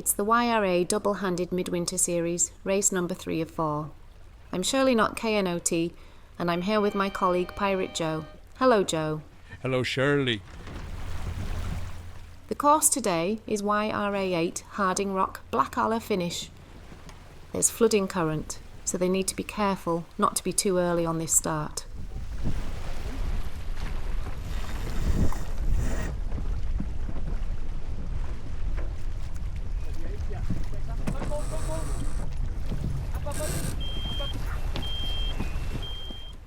It's the YRA Doublehanded Midwinter Series, race number 3 of 4. I'm surely not KNOT, and I'm here with my colleague Pirate Joe. Hello, Joe. Hello, Shirley. The course today is YRA 8 Harding Rock Black Aller finish. There's flooding current, so they need to be careful not to be too early on this start.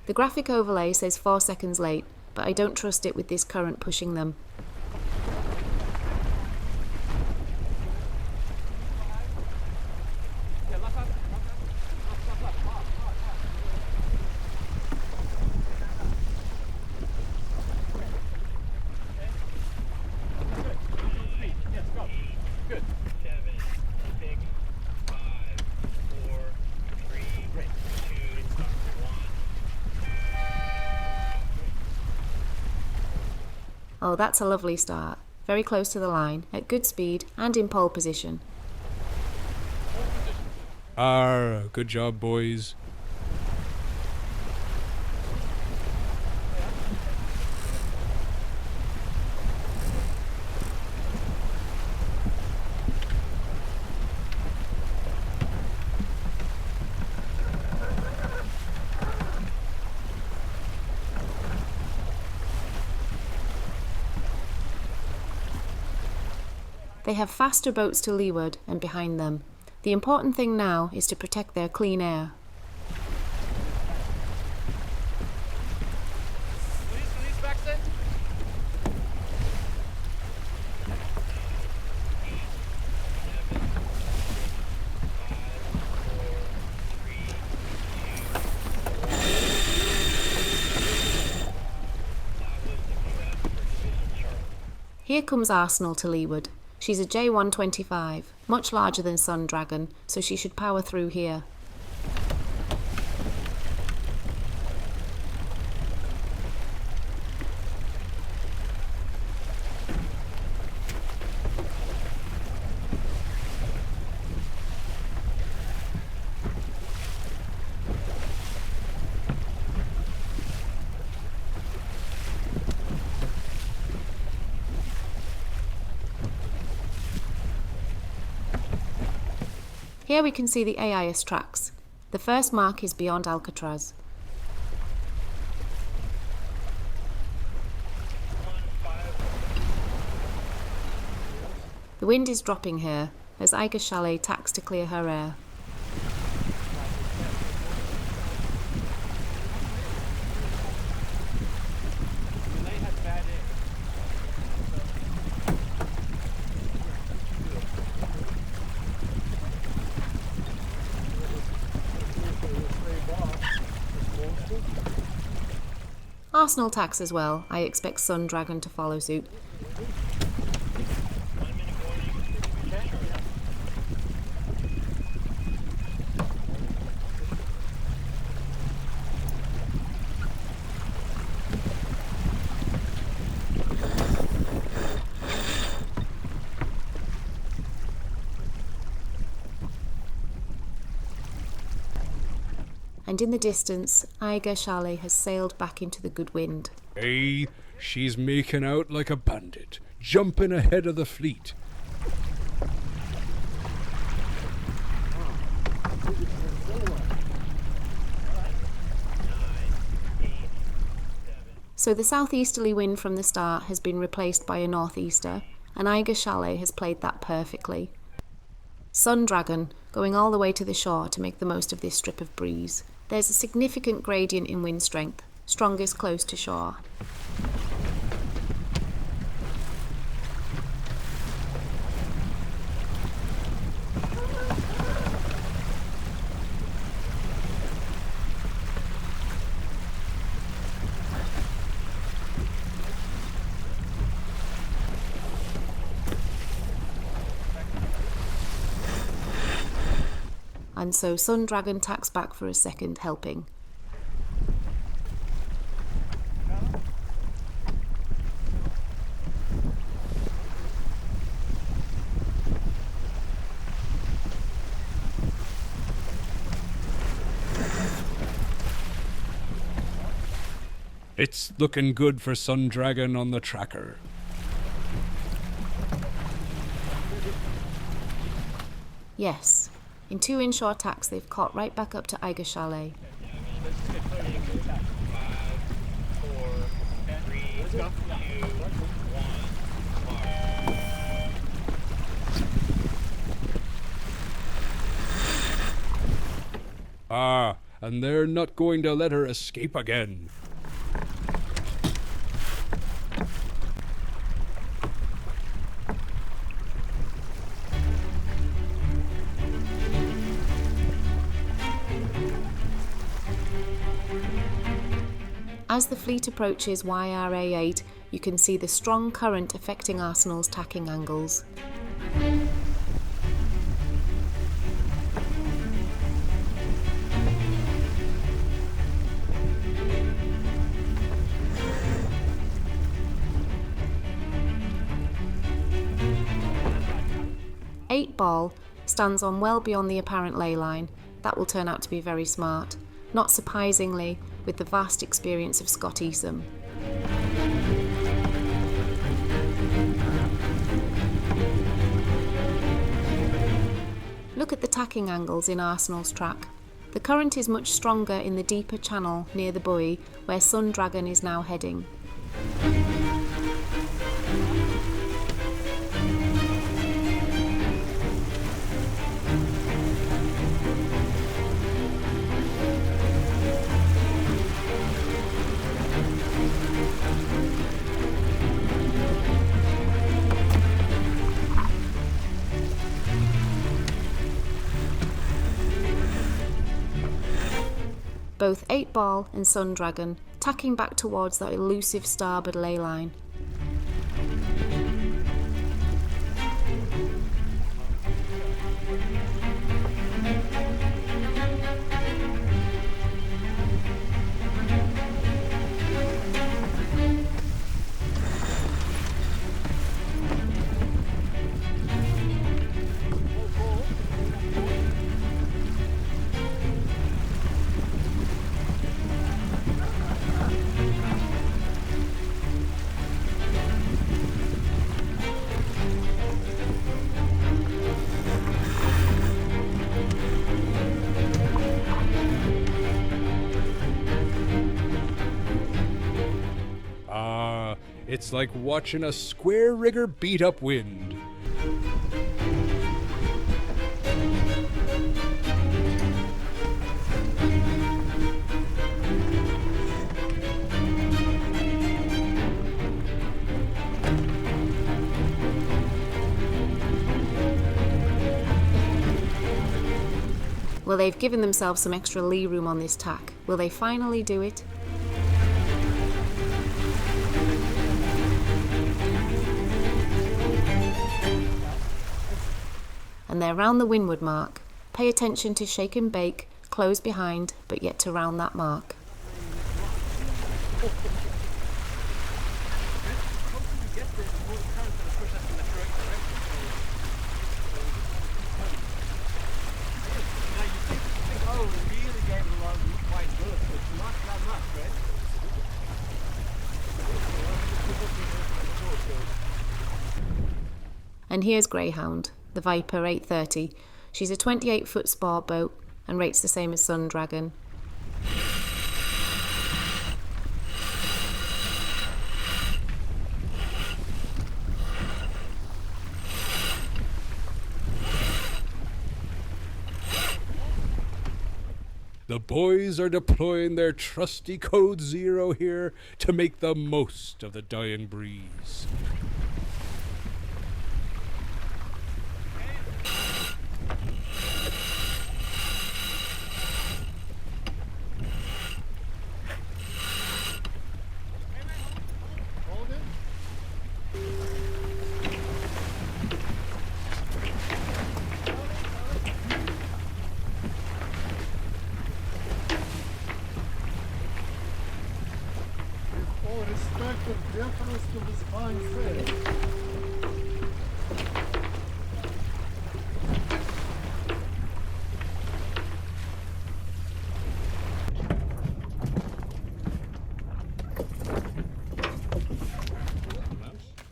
The graphic overlay says 4 seconds late, but I don't trust it with this current pushing them. Oh, that's a lovely start. Very close to the line, at good speed and in pole position. Good job, boys. They have faster boats to leeward and behind them. The important thing now is to protect their clean air. Here comes Arsenal to leeward. She's a J125, much larger than Sun Dragon, so she should power through here. Here we can see the AIS tracks. The first mark is beyond Alcatraz. The wind is dropping here as Chalet tacks to clear her air. Arsenal tacks as well. I expect Sun Dragon to follow suit. And in the distance, Chalet has sailed back into the good wind. Hey, she's making out like a bandit, jumping ahead of the fleet. So the southeasterly wind from the start has been replaced by a northeaster, and Chalet has played that perfectly. Sun Dragon going all the way to the shore to make the most of this strip of breeze. There's a significant gradient in wind strength, strongest close to shore. And so Sun Dragon tacks back for a second helping. It's looking good for Sun Dragon on the tracker. Yes, in 2 inshore tacks they've caught right back up to Gybe Chalet. Ah, and they're not going to let her escape again. As the fleet approaches YRA 8, you can see the strong current affecting Arsenal's tacking angles. Eight Ball stands on well beyond the apparent ley line. That will turn out to be very smart. Not surprisingly, with the vast experience of Scott Esom. Look at the tacking angles in Arsenal's track. The current is much stronger in the deeper channel near the buoy where Sun Dragon is now heading. Both 8 Ball and Sun Dragon tacking back towards that elusive starboard ley line. It's like watching a square rigger beat up wind. Well, they've given themselves some extra lee room on this tack. Will they finally do it? And they're round the windward mark. Pay attention to shake and bake, close behind, but yet to round that mark. And here's Greyhound, the Viper 830. She's a 28-foot sport boat and rates the same as Sun Dragon. The boys are deploying their trusty Code Zero here to make the most of the dying breeze.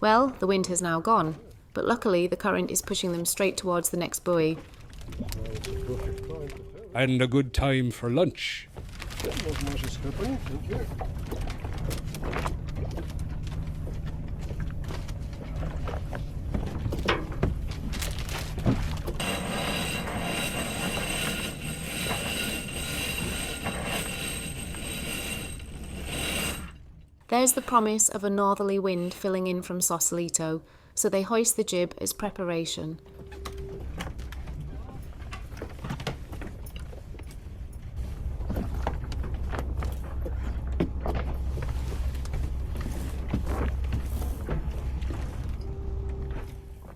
Well, the wind has now gone, but luckily the current is pushing them straight towards the next buoy. And a good time for lunch. There's the promise of a northerly wind filling in from Sausalito, so they hoist the jib as preparation.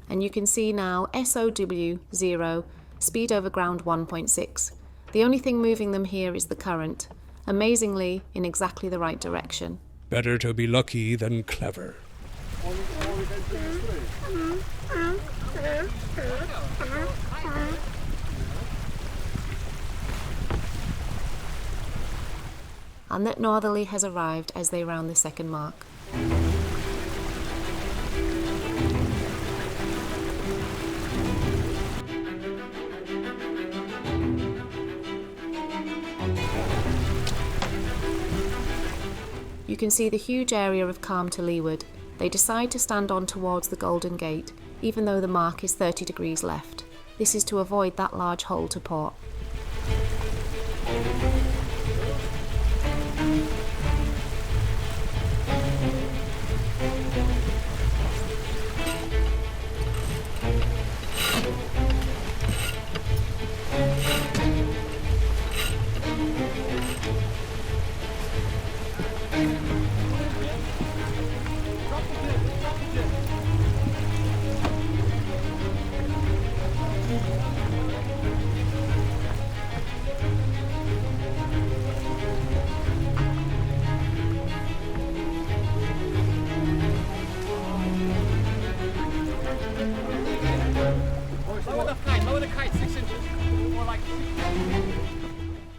And you can see now SOW 0, speed over ground 1.6. The only thing moving them here is the current, amazingly in exactly the right direction. Better to be lucky than clever. And that northerly has arrived as they round the second mark. You can see the huge area of calm to leeward. They decide to stand on towards the Golden Gate, even though the mark is 30 degrees left. This is to avoid that large hole to port.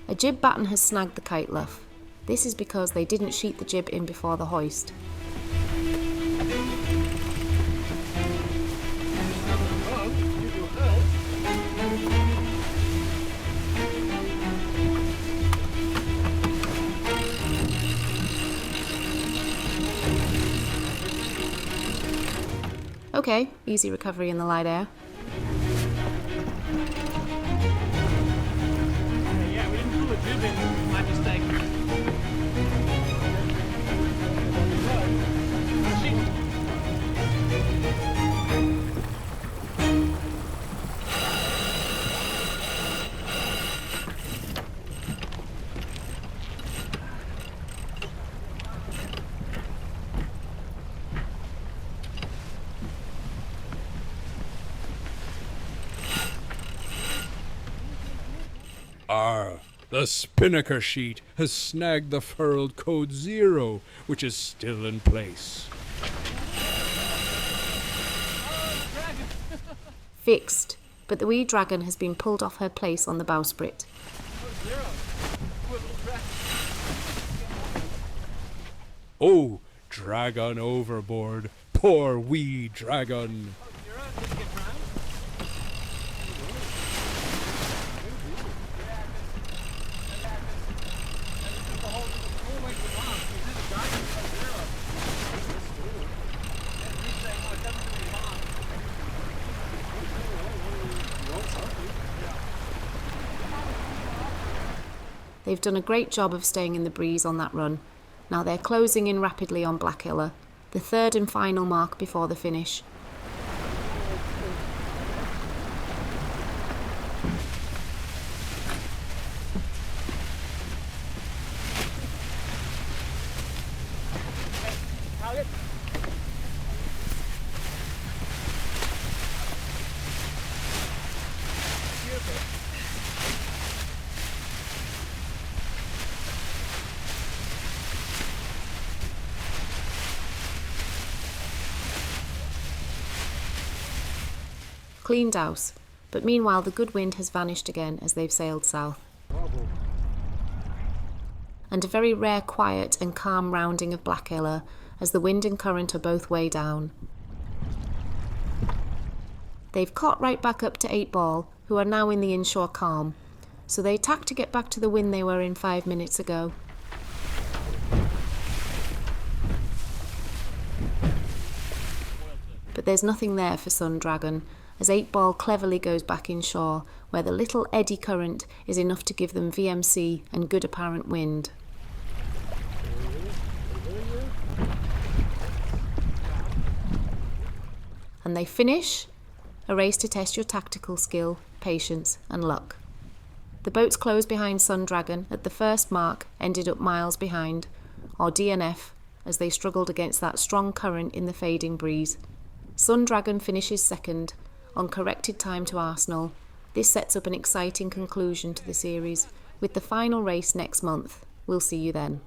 A jib batten has snagged the kite luff. This is because they didn't sheet the jib in before the hoist. Okay, easy recovery in the light air. Yeah, we didn't pull a jib in, my mistake. The spinnaker sheet has snagged the Furl Code 0, which is still in place. Fixed, but the wee dragon has been pulled off her place on the bowsprit. Oh, dragon overboard. Poor wee dragon. They've done a great job of staying in the breeze on that run. Now they're closing in rapidly on Blackilla, the third and final mark before the finish. Clean douse, but meanwhile the good wind has vanished again as they've sailed south. And a very rare quiet and calm rounding of Blackilla as the wind and current are both way down. They've caught right back up to 8 Ball, who are now in the inshore calm, so they tack to get back to the wind they were in 5 minutes ago. But there's nothing there for Sun Dragon, as 8 Ball cleverly goes back inshore, where the little eddy current is enough to give them VMC and good apparent wind. And they finish a race to test your tactical skill, patience and luck. The boats closed behind Sun Dragon at the first mark ended up miles behind, or DNF, as they struggled against that strong current in the fading breeze. Sun Dragon finishes second, on corrected time to Arsenal. This sets up an exciting conclusion to the series, with the final race next month. We'll see you then.